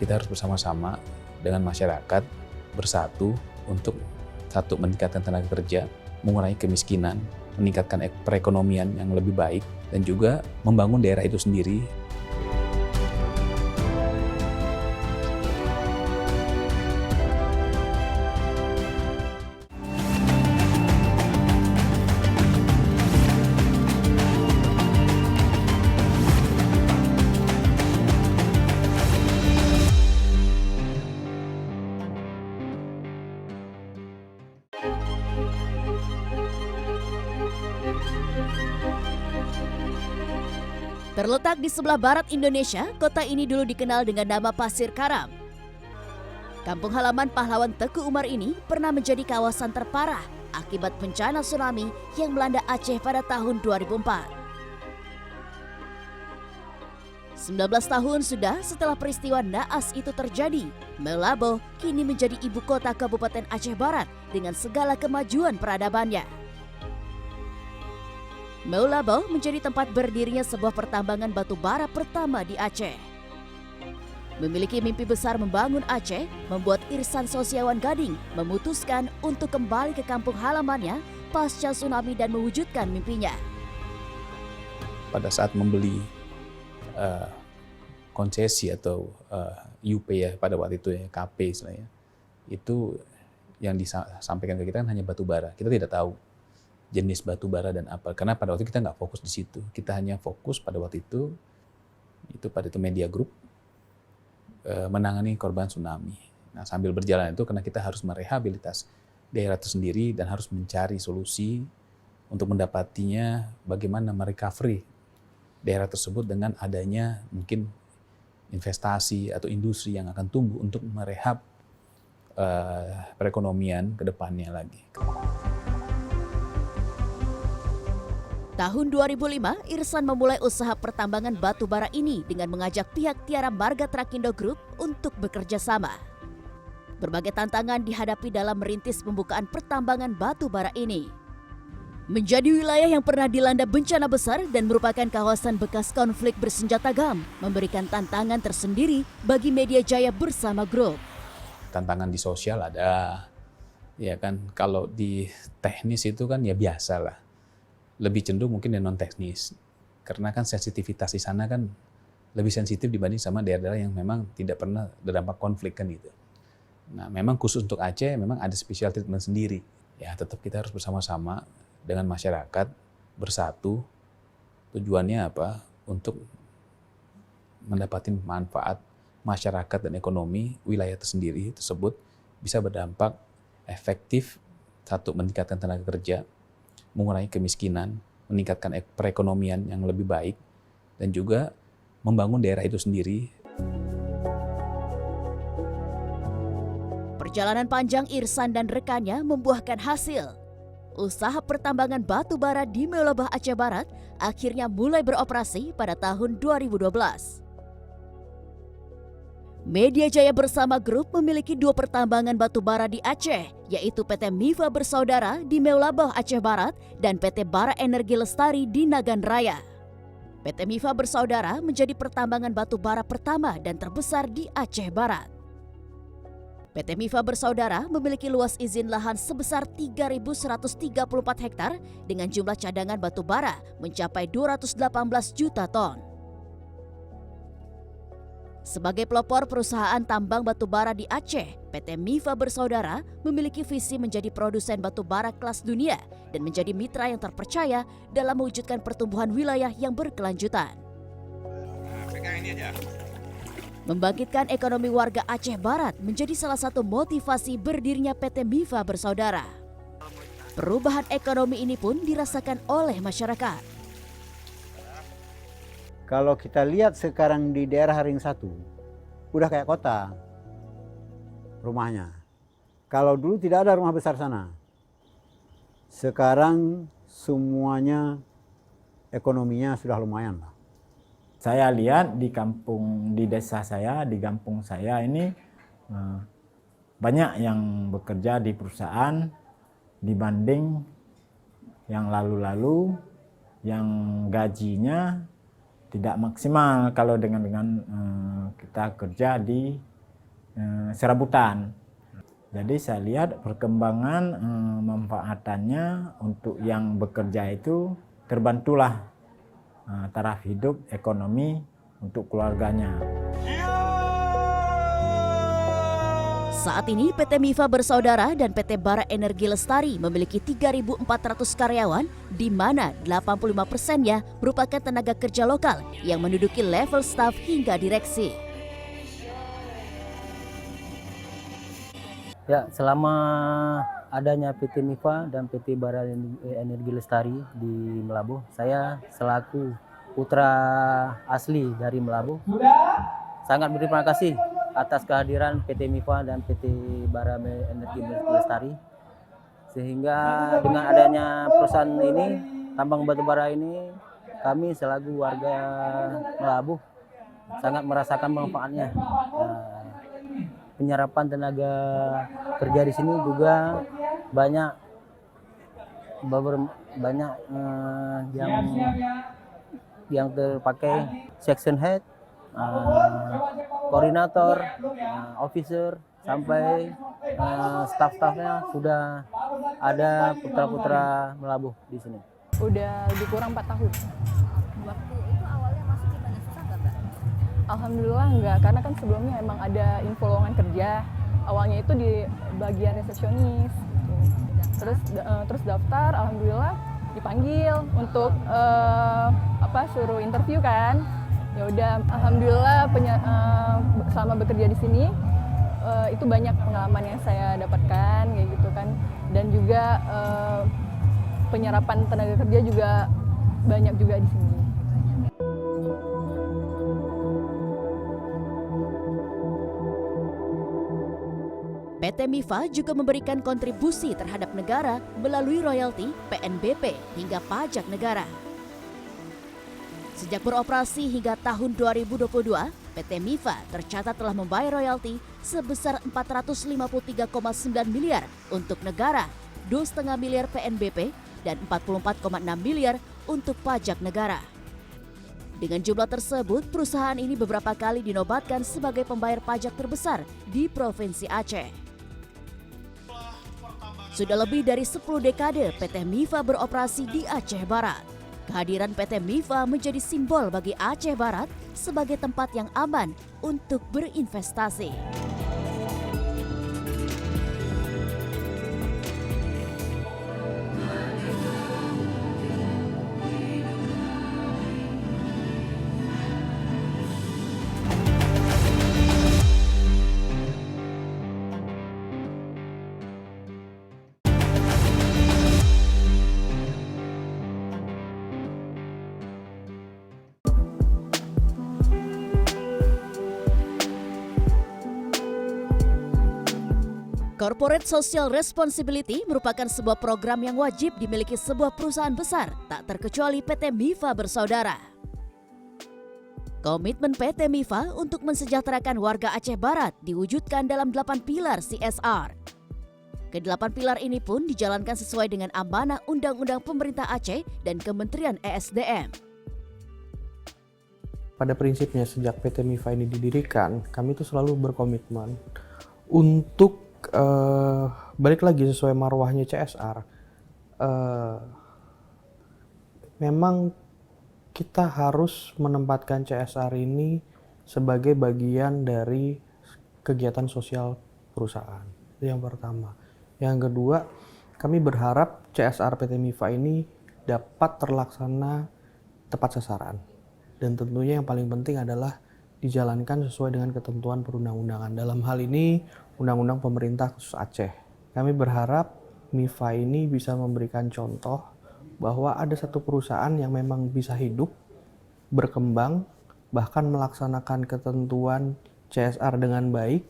kita harus bersama-sama dengan masyarakat bersatu untuk satu, meningkatkan tenaga kerja, mengurangi kemiskinan, meningkatkan perekonomian yang lebih baik, dan juga membangun daerah itu sendiri. Terletak di sebelah barat Indonesia, kota ini dulu dikenal dengan nama Pasir Karam. Kampung halaman pahlawan Teku Umar ini pernah menjadi kawasan terparah akibat bencana tsunami yang melanda Aceh pada tahun 2004. 19 tahun sudah setelah peristiwa naas itu terjadi, Meulaboh kini menjadi ibu kota Kabupaten Aceh Barat dengan segala kemajuan peradabannya. Meulaboh menjadi tempat berdirinya sebuah pertambangan batu bara pertama di Aceh. Memiliki mimpi besar membangun Aceh, membuat Irsan Sosiawan Gading memutuskan untuk kembali ke kampung halamannya pasca tsunami dan mewujudkan mimpinya. Pada saat membeli konsesi atau UP ya pada waktu itu ya, KP istilahnya, itu yang disampaikan ke kita kan hanya batu bara. Kita tidak tahu jenis batu bara dan apa, karena pada waktu itu kita nggak fokus di situ. Kita hanya fokus pada waktu itu pada itu Media Group menangani korban tsunami. Nah, sambil berjalan itu karena kita harus merehabilitas daerah itu sendiri dan harus mencari solusi untuk mendapatinya bagaimana merecovery daerah tersebut dengan adanya mungkin investasi atau industri yang akan tumbuh untuk merehab perekonomian ke depannya lagi. Tahun 2005, Irsan memulai usaha pertambangan batu bara ini dengan mengajak pihak Tiara Marga Trakindo Group untuk bekerja sama. Berbagai tantangan dihadapi dalam merintis pembukaan pertambangan batu bara ini. Menjadi wilayah yang pernah dilanda bencana besar dan merupakan kawasan bekas konflik bersenjata GAM, memberikan tantangan tersendiri bagi Media Jaya bersama grup. Tantangan di sosial ada, ya kan. Kalau di teknis itu kan ya biasa lah. Lebih cenderung mungkin yang non teknis, karena kan sensitivitas di sana kan lebih sensitif dibanding sama daerah-daerah yang memang tidak pernah terdampak konflik kan gitu. Nah, memang khusus untuk Aceh memang ada special treatment sendiri. Ya tetap kita harus bersama-sama dengan masyarakat bersatu. Tujuannya apa? Untuk mendapatkan manfaat masyarakat dan ekonomi wilayah tersendiri tersebut bisa berdampak efektif, satu, meningkatkan tenaga kerja, mengurangi kemiskinan, meningkatkan perekonomian yang lebih baik, dan juga membangun daerah itu sendiri. Perjalanan panjang Irsan dan rekannya membuahkan hasil. Usaha pertambangan batu bara di Meulaboh Aceh Barat akhirnya mulai beroperasi pada tahun 2012. Media Jaya bersama grup memiliki 2 pertambangan batu bara di Aceh, yaitu PT Mifa Bersaudara di Meulaboh Aceh Barat dan PT Bara Energi Lestari di Nagan Raya. PT Mifa Bersaudara menjadi pertambangan batu bara pertama dan terbesar di Aceh Barat. PT Mifa Bersaudara memiliki luas izin lahan sebesar 3.134 hektar dengan jumlah cadangan batu bara mencapai 218 juta ton. Sebagai pelopor perusahaan tambang batu bara di Aceh, PT Mifa Bersaudara memiliki visi menjadi produsen batu bara kelas dunia dan menjadi mitra yang terpercaya dalam mewujudkan pertumbuhan wilayah yang berkelanjutan. Membangkitkan ekonomi warga Aceh Barat menjadi salah satu motivasi berdirinya PT Mifa Bersaudara. Perubahan ekonomi ini pun dirasakan oleh masyarakat. Kalau kita lihat sekarang di daerah Ring 1, udah kayak kota rumahnya. Kalau dulu tidak ada rumah besar sana. Sekarang semuanya ekonominya sudah lumayan lah. Saya lihat di kampung, di desa saya, di kampung saya ini banyak yang bekerja di perusahaan dibanding yang lalu-lalu yang gajinya tidak maksimal kalau dengan kita kerja di serabutan. Jadi saya lihat perkembangan manfaatannya untuk yang bekerja itu terbantulah taraf hidup ekonomi untuk keluarganya. Saat ini PT MIFA Bersaudara dan PT Bara Energi Lestari memiliki 3.400 karyawan, di mana 85%-nya merupakan tenaga kerja lokal yang menduduki level staf hingga direksi. Ya, selama adanya PT MIFA dan PT Bara Energi Lestari di Melabuh, saya selaku putra asli dari Melabuh sangat berterima kasih atas kehadiran PT MIFA dan PT Bara Energi Lestari, sehingga dengan adanya perusahaan ini, tambang batubara ini, kami selaku warga Melabuh sangat merasakan manfaatnya. Penyerapan tenaga kerja di sini juga banyak yang terpakai section head, koordinator, officer, sampai staff-staffnya sudah ada putra-putra Melabuh di sini. Udah lebih kurang 4 tahun. Waktu itu awalnya masuk gimana, susah nggak, Mbak? Alhamdulillah enggak, karena kan sebelumnya emang ada info lowongan kerja. Awalnya itu di bagian resepsionis. Gitu. Terus daftar, alhamdulillah dipanggil untuk suruh interview kan. Ya udah, alhamdulillah selama bekerja di sini itu banyak pengalaman yang saya dapatkan kayak gitu kan. Dan juga penyerapan tenaga kerja juga banyak juga di sini. PT MIFA juga memberikan kontribusi terhadap negara melalui royalti, PNBP, hingga pajak negara. Sejak beroperasi hingga tahun 2022, PT MIFA tercatat telah membayar royalti sebesar 453,9 miliar untuk negara, 2,5 miliar PNBP, dan 44,6 miliar untuk pajak negara. Dengan jumlah tersebut, perusahaan ini beberapa kali dinobatkan sebagai pembayar pajak terbesar di Provinsi Aceh. Sudah lebih dari 10 dekade PT MIFA beroperasi di Aceh Barat. Kehadiran PT MIFA menjadi simbol bagi Aceh Barat sebagai tempat yang aman untuk berinvestasi. Corporate Social Responsibility merupakan sebuah program yang wajib dimiliki sebuah perusahaan besar, tak terkecuali PT MIFA Bersaudara. Komitmen PT MIFA untuk mensejahterakan warga Aceh Barat diwujudkan dalam 8 pilar CSR. Ke-8 pilar ini pun dijalankan sesuai dengan amanah Undang-Undang Pemerintah Aceh dan Kementerian ESDM. Pada prinsipnya sejak PT MIFA ini didirikan, kami itu selalu berkomitmen untuk balik lagi sesuai marwahnya CSR. Memang kita harus menempatkan CSR ini sebagai bagian dari kegiatan sosial perusahaan. Itu yang pertama. Yang kedua, kami berharap CSR PT MIFA ini dapat terlaksana tepat sasaran. Dan tentunya yang paling penting adalah dijalankan sesuai dengan ketentuan perundang-undangan. Dalam hal ini, Undang-Undang Pemerintah Khusus Aceh. Kami berharap MIFA ini bisa memberikan contoh bahwa ada satu perusahaan yang memang bisa hidup, berkembang, bahkan melaksanakan ketentuan CSR dengan baik,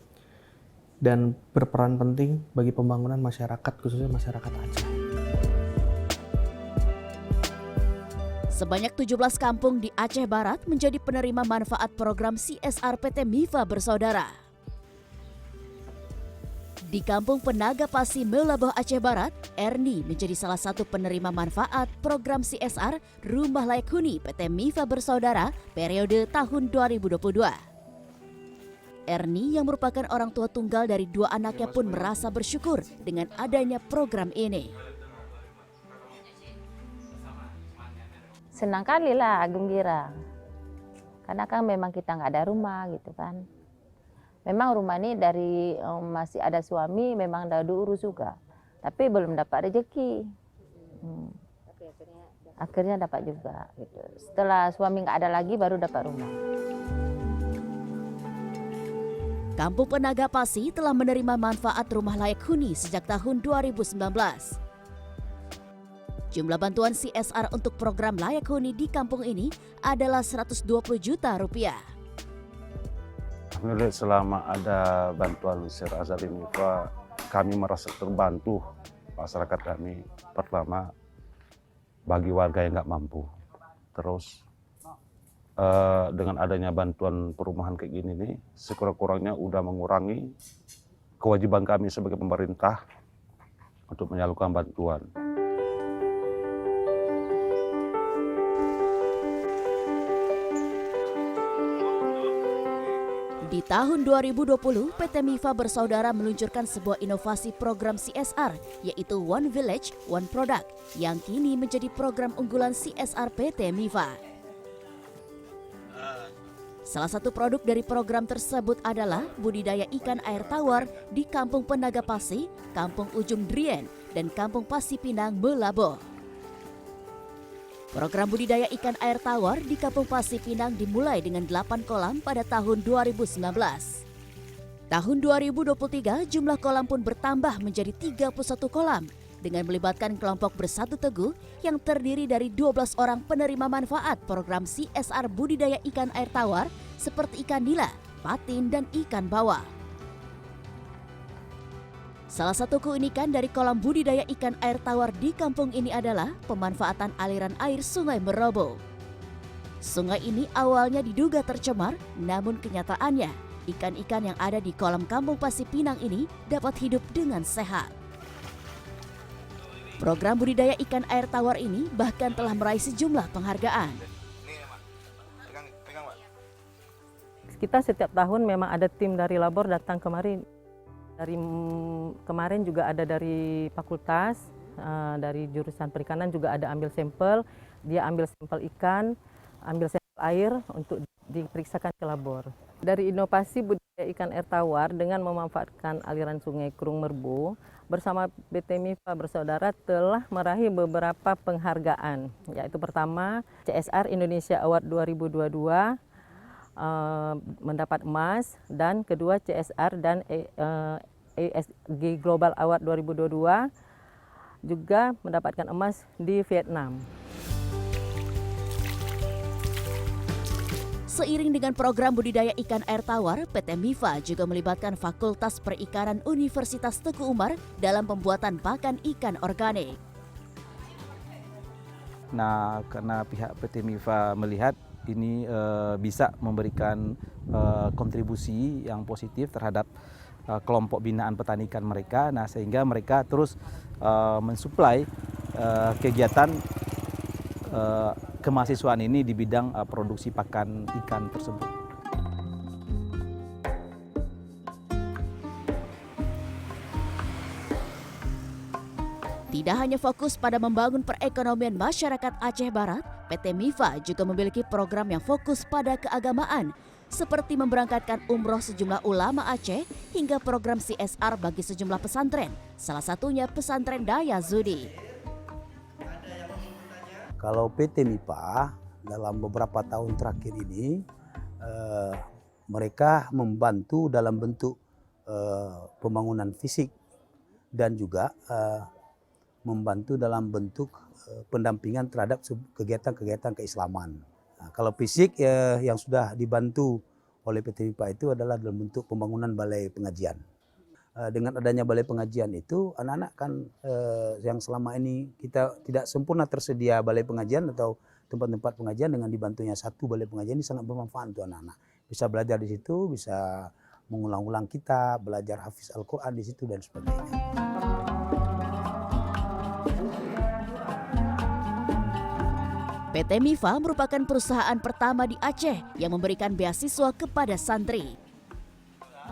dan berperan penting bagi pembangunan masyarakat, khususnya masyarakat Aceh. Sebanyak 17 kampung di Aceh Barat menjadi penerima manfaat program CSR PT MIFA Bersaudara. Di Kampung Penaga Pasi Meulaboh Aceh Barat, Erni menjadi salah satu penerima manfaat program CSR Rumah Layak Huni PT MIFA Bersaudara periode tahun 2022. Erni yang merupakan orang tua tunggal dari 2 anaknya pun merasa bersyukur dengan adanya program ini. Senang kali lah, gembira. Karena kan memang kita nggak ada rumah gitu kan. Memang rumah ini dari masih ada suami memang udah diurus juga. Tapi belum dapat rezeki. Akhirnya dapat juga gitu. Setelah suami nggak ada lagi baru dapat rumah. Kampung Penaga Pasi telah menerima manfaat rumah layak huni sejak tahun 2019. Jumlah bantuan CSR untuk program layak huni di kampung ini adalah 120 juta rupiah. Alhamdulillah, selama ada bantuan Sir Azali Mifa, kami merasa terbantu masyarakat kami. Pertama, bagi warga yang nggak mampu. Terus dengan adanya bantuan perumahan kayak gini nih, sekurang-kurangnya udah mengurangi kewajiban kami sebagai pemerintah untuk menyalurkan bantuan. Di tahun 2020, PT MIFA Bersaudara meluncurkan sebuah inovasi program CSR, yaitu One Village, One Product, yang kini menjadi program unggulan CSR PT MIFA. Salah satu produk dari program tersebut adalah budidaya ikan air tawar di Kampung Penaga Pasi, Kampung Ujung Drien, dan Kampung Pasi Pinang, Melaboh. Program budidaya ikan air tawar di Kampung Pasi Pinang dimulai dengan 8 kolam pada tahun 2019. Tahun 2023, jumlah kolam pun bertambah menjadi 31 kolam dengan melibatkan kelompok Bersatu Teguh yang terdiri dari 12 orang penerima manfaat program CSR budidaya ikan air tawar seperti ikan nila, patin, dan ikan bawal. Salah satu keunikan dari kolam budidaya ikan air tawar di kampung ini adalah pemanfaatan aliran air Sungai Merobo. Sungai ini awalnya diduga tercemar, namun kenyataannya ikan-ikan yang ada di kolam Kampung Pasi Pinang ini dapat hidup dengan sehat. Program budidaya ikan air tawar ini bahkan telah meraih sejumlah penghargaan. Kita setiap tahun memang ada tim dari labor datang kemari. Dari kemarin juga ada dari fakultas, dari jurusan perikanan juga ada ambil sampel. Dia ambil sampel ikan, ambil sampel air untuk diperiksakan ke labor. Dari inovasi budidaya ikan air tawar dengan memanfaatkan aliran sungai Krung Merbu, bersama PT MIFA Bersaudara telah meraih beberapa penghargaan, yaitu pertama CSR Indonesia Award 2022, mendapat emas, dan kedua CSR dan ESG Global Award 2022 juga mendapatkan emas di Vietnam. Seiring dengan program budidaya ikan air tawar, PT MIFA juga melibatkan Fakultas Perikanan Universitas Teguh Umar dalam pembuatan pakan ikan organik. Nah, karena pihak PT MIFA melihat ini bisa memberikan kontribusi yang positif terhadap kelompok binaan petani ikan mereka, nah sehingga mereka terus mensuplai kegiatan kemahasiswaan ini di bidang produksi pakan ikan tersebut. Tidak hanya fokus pada membangun perekonomian masyarakat Aceh Barat, PT MIFA juga memiliki program yang fokus pada keagamaan, seperti memberangkatkan umroh sejumlah ulama Aceh hingga program CSR bagi sejumlah pesantren, salah satunya pesantren Daya Zudi. Kalau PT MIFA dalam beberapa tahun terakhir ini, mereka membantu dalam bentuk pembangunan fisik dan juga membantu dalam bentuk pendampingan terhadap kegiatan-kegiatan keislaman. Nah, kalau fisik yang sudah dibantu oleh PT MIFA itu adalah dalam bentuk pembangunan balai pengajian. Dengan adanya balai pengajian itu, anak-anak kan yang selama ini kita tidak sempurna tersedia balai pengajian atau tempat-tempat pengajian, dengan dibantunya satu balai pengajian ini sangat bermanfaat untuk anak-anak. Bisa belajar di situ, bisa mengulang-ulang kitab, belajar hafiz Al-Quran di situ dan sebagainya. PT MIFA merupakan perusahaan pertama di Aceh yang memberikan beasiswa kepada santri.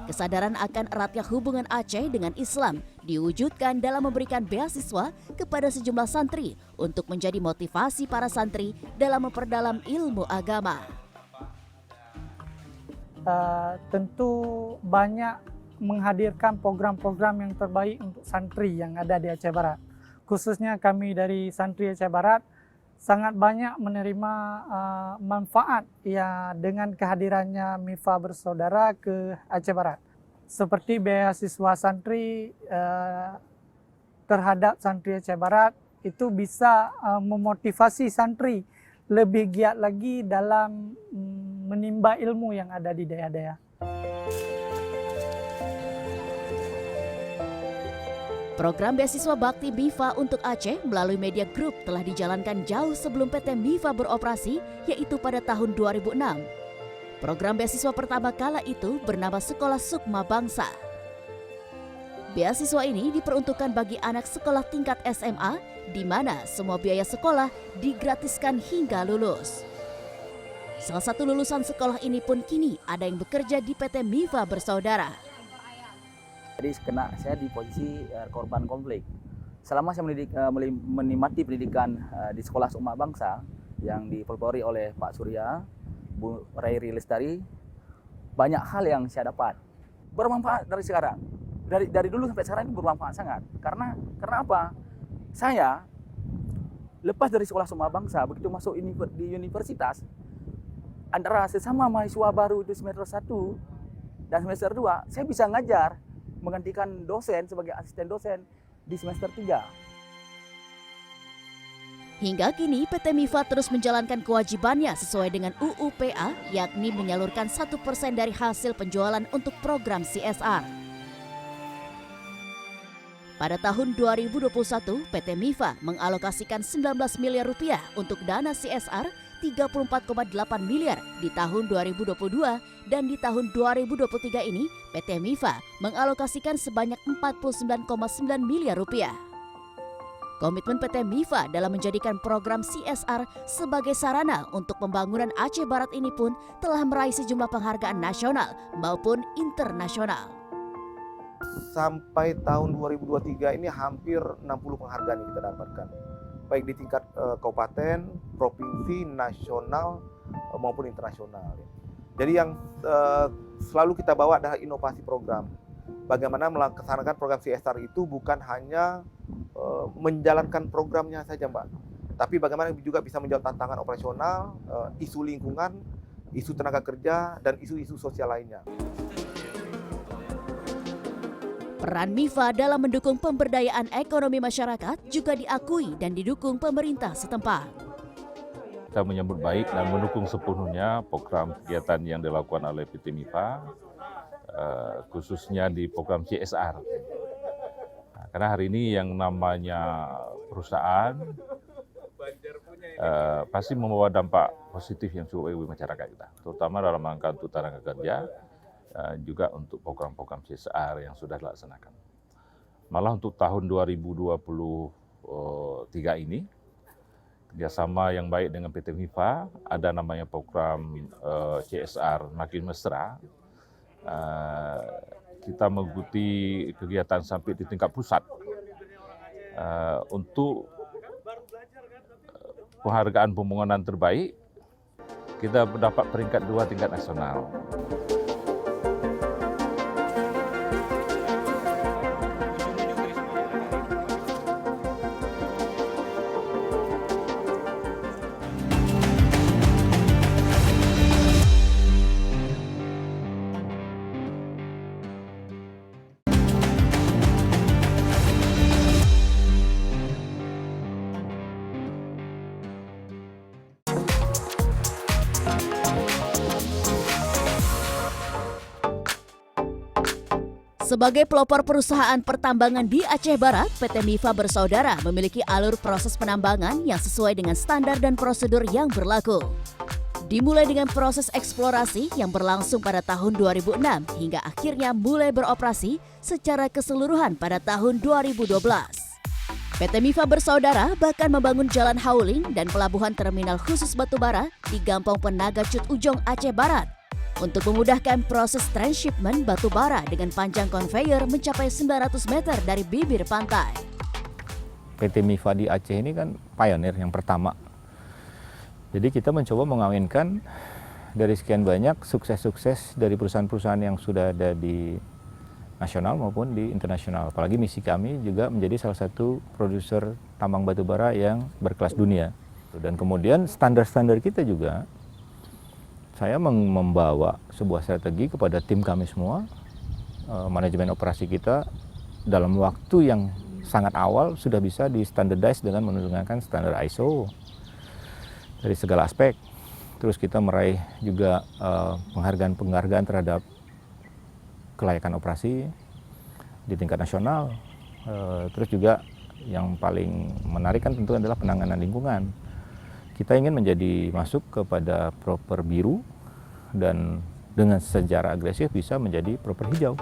kesadaran akan eratnya hubungan Aceh dengan Islam diwujudkan dalam memberikan beasiswa kepada sejumlah santri untuk menjadi motivasi para santri dalam memperdalam ilmu agama. Tentu banyak menghadirkan program-program yang terbaik untuk santri yang ada di Aceh Barat. Khususnya kami dari santri Aceh Barat sangat banyak menerima manfaat ya dengan kehadirannya MIFA Bersaudara ke Aceh Barat. Seperti beasiswa santri terhadap santri Aceh Barat itu bisa memotivasi santri lebih giat lagi dalam menimba ilmu yang ada di daerah-daerah. Program beasiswa Bakti MIFA untuk Aceh melalui media group telah dijalankan jauh sebelum PT MIFA beroperasi, yaitu pada tahun 2006. Program beasiswa pertama kala itu bernama Sekolah Sukma Bangsa. Beasiswa ini diperuntukkan bagi anak sekolah tingkat SMA, di mana semua biaya sekolah digratiskan hingga lulus. Salah satu lulusan sekolah ini pun kini ada yang bekerja di PT MIFA Bersaudara. Jadi saya di posisi korban konflik. Selama saya menikmati pendidikan di Sekolah Sukma Bangsa yang dipelopori oleh Pak Surya, Bu Rairi Lestari, banyak hal yang saya dapat. Bermanfaat dari sekarang. Dari dulu sampai sekarang ini bermanfaat sangat. Karena apa? Saya lepas dari Sekolah Sukma Bangsa, begitu masuk di universitas, antara sesama mahasiswa baru itu semester 1 dan semester 2, saya bisa ngajar, menggantikan dosen sebagai asisten dosen di semester 3. Hingga kini PT MIFA terus menjalankan kewajibannya sesuai dengan UU PA, yakni menyalurkan 1% dari hasil penjualan untuk program CSR. Pada tahun 2021, PT MIFA mengalokasikan 19 miliar rupiah untuk dana CSR, 34,8 miliar di tahun 2022, dan di tahun 2023 ini PT MIFA mengalokasikan sebanyak 49,9 miliar rupiah. Komitmen PT MIFA dalam menjadikan program CSR sebagai sarana untuk pembangunan Aceh Barat ini pun telah meraih sejumlah penghargaan nasional maupun internasional. Sampai tahun 2023 ini hampir 60 penghargaan yang kita dapatkan, baik di tingkat kabupaten, provinsi, nasional maupun internasional. Jadi yang selalu kita bawa adalah inovasi program. Bagaimana melaksanakan program CSR itu bukan hanya menjalankan programnya saja, Mbak, tapi bagaimana juga bisa menjawab tantangan operasional, isu lingkungan, isu tenaga kerja, dan isu-isu sosial lainnya. Peran MIFA dalam mendukung pemberdayaan ekonomi masyarakat juga diakui dan didukung pemerintah setempat. Kita menyambut baik dan mendukung sepenuhnya program kegiatan yang dilakukan oleh PT MIFA, khususnya di program CSR. Nah, karena hari ini yang namanya perusahaan pasti membawa dampak positif yang cukup bagi masyarakat kita, terutama dalam rangka untuk tenaga kerja, juga untuk program-program CSR yang sudah dilaksanakan. Malah untuk tahun 2023 ini, kerjasama yang baik dengan PT MIFA, ada namanya program CSR Makin Mesra. Kita mengikuti kegiatan sampai di tingkat pusat untuk penghargaan pembangunan terbaik. Kita mendapat peringkat 2 tingkat nasional. Sebagai pelopor perusahaan pertambangan di Aceh Barat, PT MIFA Bersaudara memiliki alur proses penambangan yang sesuai dengan standar dan prosedur yang berlaku. Dimulai dengan proses eksplorasi yang berlangsung pada tahun 2006 hingga akhirnya mulai beroperasi secara keseluruhan pada tahun 2012. PT MIFA Bersaudara bahkan membangun jalan hauling dan pelabuhan terminal khusus batubara di Gampong Penaga Cut Ujong, Aceh Barat. untuk memudahkan proses transshipment batu bara dengan panjang konveyor mencapai 900 meter dari bibir pantai. PT MIFA di Aceh ini kan pionir yang pertama. Jadi kita mencoba mengawinkan dari sekian banyak sukses-sukses dari perusahaan-perusahaan yang sudah ada di nasional maupun di internasional. Apalagi misi kami juga menjadi salah satu produser tambang batu bara yang berkelas dunia. Dan kemudian standar-standar kita juga, saya membawa sebuah strategi kepada tim kami semua, manajemen operasi kita dalam waktu yang sangat awal sudah bisa di standardize dengan menggunakan standar ISO dari segala aspek. Terus kita meraih juga penghargaan-penghargaan terhadap kelayakan operasi di tingkat nasional. Terus juga yang paling menarik kan tentu adalah penanganan lingkungan. Kita ingin menjadi masuk kepada proper biru dan dengan secara agresif bisa menjadi proper hijau.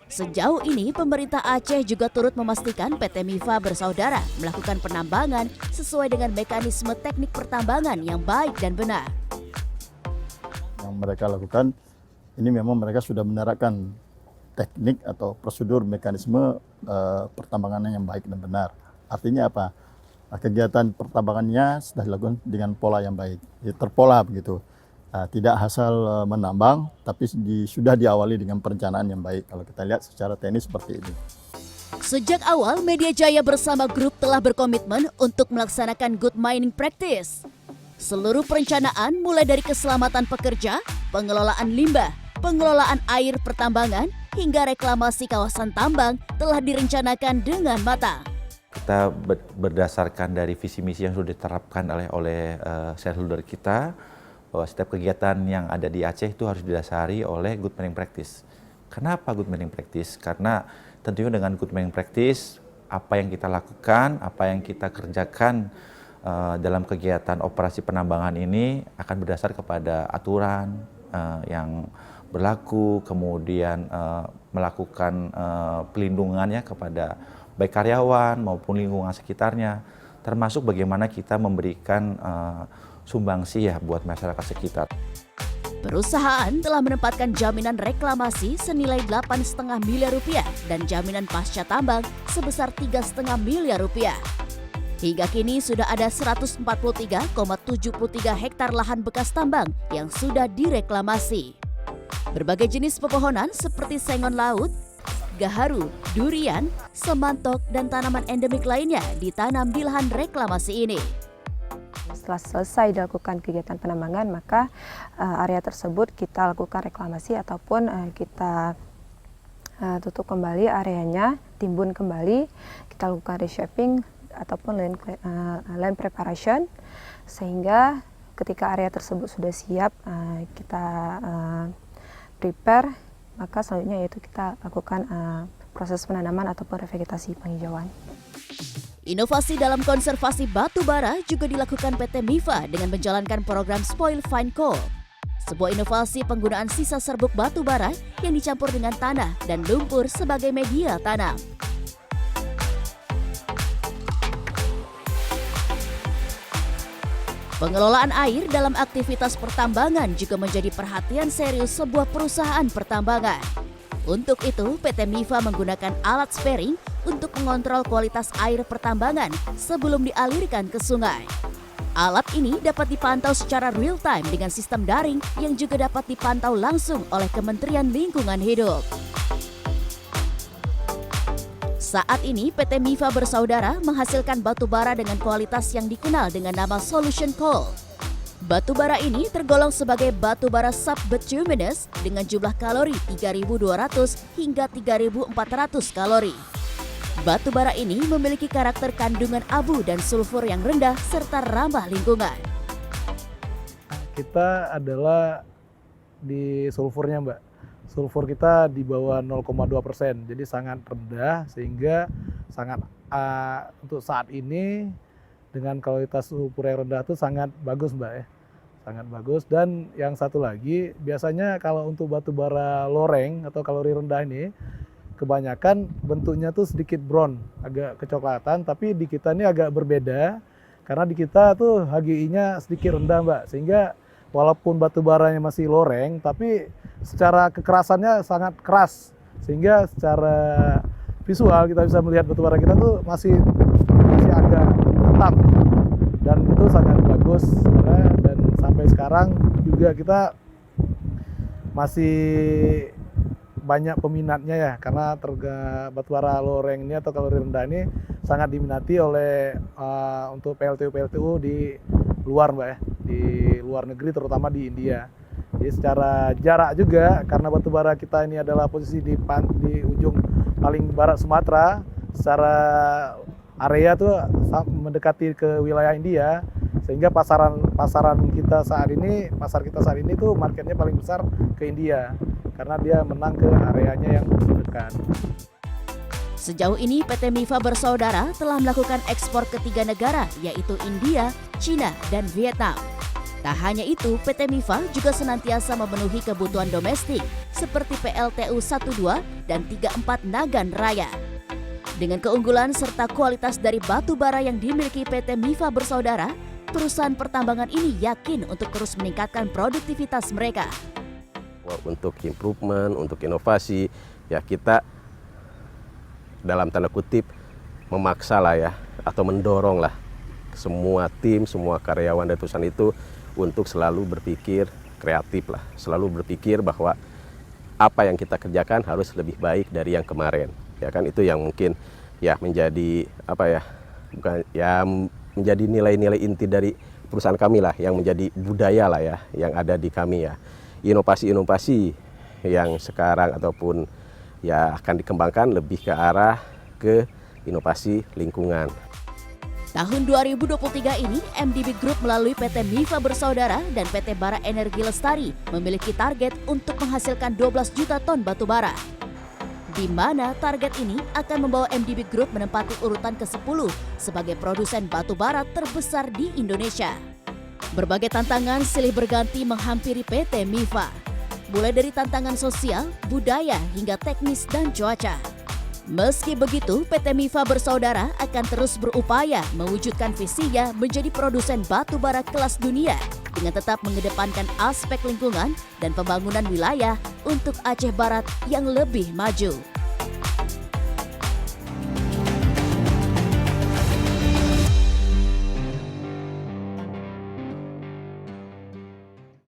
Sejauh ini, pemerintah Aceh juga turut memastikan PT MIFA Bersaudara melakukan penambangan sesuai dengan mekanisme teknik pertambangan yang baik dan benar. Yang mereka lakukan, ini memang mereka sudah menerapkan teknik atau prosedur mekanisme pertambangan yang baik dan benar. Artinya apa? Kegiatan pertambangannya sudah dilakukan dengan pola yang baik, terpola begitu. Tidak asal menambang, tapi sudah diawali dengan perencanaan yang baik. Kalau kita lihat secara teknis seperti ini. Sejak awal, Media Jaya bersama grup telah berkomitmen untuk melaksanakan good mining practice. Seluruh perencanaan mulai dari keselamatan pekerja, pengelolaan limbah, pengelolaan air pertambangan, hingga reklamasi kawasan tambang telah direncanakan dengan matang. Kita berdasarkan dari visi misi yang sudah diterapkan oleh shareholder kita, bahwa setiap kegiatan yang ada di Aceh itu harus didasari oleh good mining practice. Kenapa good mining practice? Karena tentunya dengan good mining practice, apa yang kita lakukan, apa yang kita kerjakan dalam kegiatan operasi penambangan ini akan berdasar kepada aturan yang berlaku, kemudian melakukan pelindungannya kepada baik karyawan maupun lingkungan sekitarnya, termasuk bagaimana kita memberikan sumbangsi ya buat masyarakat sekitar. Perusahaan telah menempatkan jaminan reklamasi senilai 8,5 miliar rupiah dan jaminan pasca tambang sebesar 3,5 miliar rupiah. Hingga kini sudah ada 143,73 hektar lahan bekas tambang yang sudah direklamasi. Berbagai jenis pepohonan seperti sengon laut, gaharu, durian, semantok, dan tanaman endemik lainnya ditanam di lahan reklamasi ini. Setelah selesai dilakukan kegiatan penambangan, maka area tersebut kita lakukan reklamasi ataupun kita tutup kembali areanya, timbun kembali, kita lakukan reshaping ataupun land preparation, sehingga ketika area tersebut sudah siap kita prepare, maka selanjutnya yaitu kita lakukan proses penanaman ataupun revegetasi penghijauan. Inovasi dalam konservasi batu bara juga dilakukan PT MIFA dengan menjalankan program Spoil Fine Coal. Sebuah inovasi penggunaan sisa serbuk batu bara yang dicampur dengan tanah dan lumpur sebagai media tanam. Pengelolaan air dalam aktivitas pertambangan juga menjadi perhatian serius sebuah perusahaan pertambangan. Untuk itu, PT MIFA menggunakan alat sparing untuk mengontrol kualitas air pertambangan sebelum dialirkan ke sungai. Alat ini dapat dipantau secara real-time dengan sistem daring yang juga dapat dipantau langsung oleh Kementerian Lingkungan Hidup. Saat ini, PT MIFA Bersaudara menghasilkan batu bara dengan kualitas yang dikenal dengan nama Solution Coal. Batu bara ini tergolong sebagai batu bara sub-bituminous dengan jumlah kalori 3.200 hingga 3.400 kalori. Batu bara ini memiliki karakter kandungan abu dan sulfur yang rendah serta ramah lingkungan. Kita adalah di sulfurnya, Mbak. Sulfur kita di bawah 0,2%, jadi sangat rendah sehingga sangat untuk saat ini dengan kualitas sulfur yang rendah itu sangat bagus, Mbak ya. Sangat bagus. Dan yang satu lagi, biasanya kalau untuk batu bara loreng atau kalori rendah ini kebanyakan bentuknya tuh sedikit brown, agak kecoklatan, tapi di kita ini agak berbeda karena di kita tuh HGI-nya sedikit rendah, Mbak, sehingga walaupun batu baranya masih loreng, tapi secara kekerasannya sangat keras, sehingga secara visual kita bisa melihat batu bara kita tuh masih agak hitam, dan itu sangat bagus sebenarnya. Dan sampai sekarang juga kita masih banyak peminatnya ya, karena batu bara loreng ini atau kalori rendah ini sangat diminati oleh untuk PLTU di luar Mbak ya, di luar negeri terutama di India. Jadi secara jarak juga, karena batu bara kita ini adalah posisi di ujung paling barat Sumatera, secara area tuh mendekati ke wilayah India, sehingga pasar kita saat ini tuh marketnya paling besar ke India, karena dia menang ke areanya yang dekat. Sejauh ini PT MIFA Bersaudara telah melakukan ekspor ke 3 negara, yaitu India, China, dan Vietnam. Tak hanya itu, PT MIFA juga senantiasa memenuhi kebutuhan domestik seperti PLTU 12 dan 34 Nagan Raya. Dengan keunggulan serta kualitas dari batu bara yang dimiliki PT MIFA Bersaudara, perusahaan pertambangan ini yakin untuk terus meningkatkan produktivitas mereka. Untuk improvement, untuk inovasi, ya kita dalam tanda kutip memaksa lah ya, atau mendorong lah semua tim, semua karyawan dan perusahaan itu untuk selalu berpikir kreatif lah, selalu berpikir bahwa apa yang kita kerjakan harus lebih baik dari yang kemarin, ya kan. Itu yang mungkin ya menjadi menjadi nilai-nilai inti dari perusahaan kami lah, yang menjadi budaya lah ya, yang ada di kami ya. Inovasi-inovasi yang sekarang ataupun ya akan dikembangkan lebih ke arah ke inovasi lingkungan. Tahun 2023 ini, MDB Group melalui PT MIFA Bersaudara dan PT Bara Energi Lestari memiliki target untuk menghasilkan 12 juta ton batu bara. Di mana target ini akan membawa MDB Group menempati urutan ke-10 sebagai produsen batu bara terbesar di Indonesia. Berbagai tantangan silih berganti menghampiri PT MIFA, mulai dari tantangan sosial, budaya, hingga teknis dan cuaca. Meski begitu, PT MIFA Bersaudara akan terus berupaya mewujudkan visinya menjadi produsen batu bara kelas dunia dengan tetap mengedepankan aspek lingkungan dan pembangunan wilayah untuk Aceh Barat yang lebih maju.